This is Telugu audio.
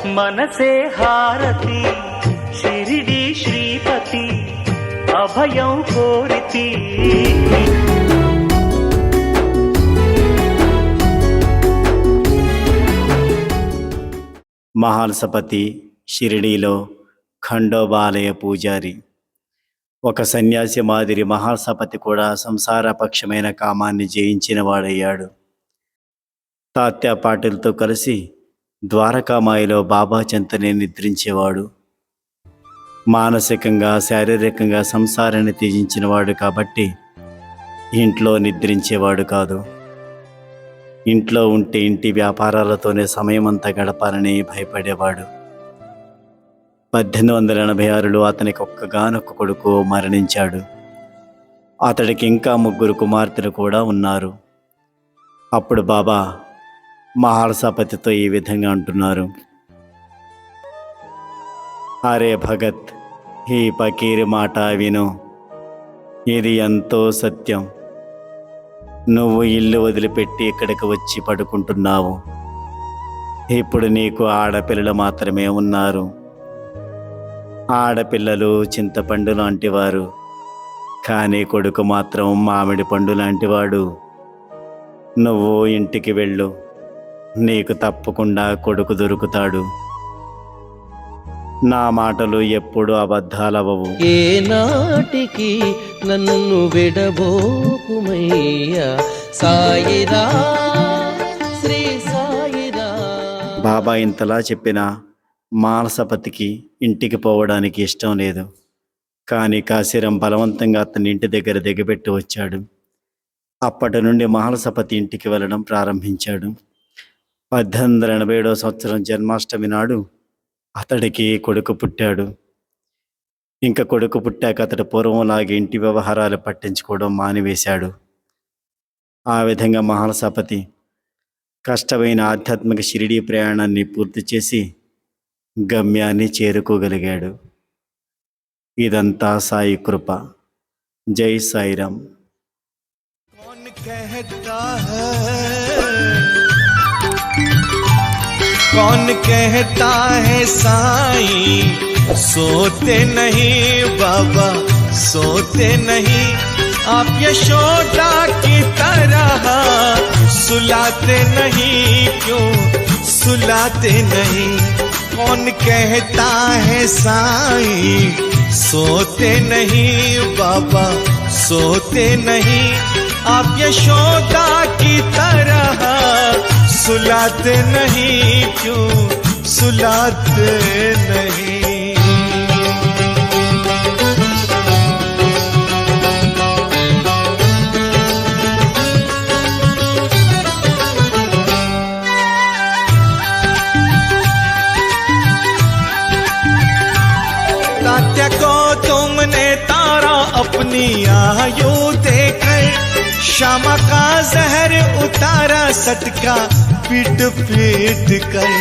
మనసే హారతి షిరిడి శ్రీపతి అభయం కోరితి. మహాల్సపతి షిరిడీలో ఖండోబాలయ పూజారి. ఒక సన్యాసి మాదిరి మహాల్సపతి కూడా సంసారపక్షమైన కామాన్ని జయించిన వాడయ్యాడు. తాత్య పాటిల్తో కలిసి ద్వారకామాయిలో బాబా చెంతనే నిద్రించేవాడు. మానసికంగా శారీరకంగా సంసారాన్ని త్యజించినవాడు కాబట్టి ఇంట్లో నిద్రించేవాడు కాదు. ఇంట్లో ఉంటే ఇంటి వ్యాపారాలతోనే సమయమంతా గడపాలని భయపడేవాడు. 1886లో అతనికి ఒక్కగానొక్క కొడుకు మరణించాడు. అతడికి ఇంకా 3 కుమార్తెలు కూడా ఉన్నారు. అప్పుడు బాబా మహాల్సపతితో ఈ విధంగా అంటున్నారు: అరే భగత్, ఈ పకీరి మాట విను, ఇది ఎంతో సత్యం. నువ్వు ఇల్లు వదిలిపెట్టి ఇక్కడికి వచ్చి పడుకుంటున్నావు. ఇప్పుడు నీకు ఆడపిల్లలు మాత్రమే ఉన్నారు. ఆడపిల్లలు చింతపండు లాంటివారు, కానీ కొడుకు మాత్రం మామిడి పండు లాంటివాడు. నువ్వు ఇంటికి వెళ్ళు, నీకు తప్పకుండా కొడుకు దొరుకుతాడు. నా మాటలు ఎప్పుడు అబద్ధాలవవు. ఏనాటికి నన్ను విడబోకుమయ్యా సాయిరా, శ్రీ సాయిరా. బాబా ఇంతలా చెప్పినా మహాల్సపతికి ఇంటికి పోవడానికి ఇష్టం లేదు. కానీ కాశీరాం బలవంతంగా అతని ఇంటి దగ్గర దిగబెట్టి వచ్చాడు. అప్పటి నుండి మహాల్సపతి ఇంటికి వెళ్ళడం ప్రారంభించాడు. 1887వ సంవత్సరం జన్మాష్టమి నాడు అతడికి కొడుకు పుట్టాడు. ఇంకా కొడుకు పుట్టాక అతడు పూర్వంలాగే ఇంటి వ్యవహారాలు పట్టించుకోవడం మానివేశాడు. ఆ విధంగా మహాల్సపతి కష్టమైన ఆధ్యాత్మిక షిరిడీ ప్రయాణాన్ని పూర్తి చేసి గమ్యాన్ని చేరుకోగలిగాడు. ఇదంతా సాయి కృప. జై సాయిరాం. कौन कहता है साईं सोते नहीं बाबा सोते नहीं, आप यशोदा की तरह सुलाते नहीं, क्यों सुलाते नहीं? कौन कहता है साईं सोते नहीं बाबा सोते नहीं, आप यशोदा की तरह सुलाते नहीं, क्यों सुलाते नहीं? तात्या को तुमने तारा अपनी आयु देकर, श्यामा का जहर उतारा सटका पीट पीट कर।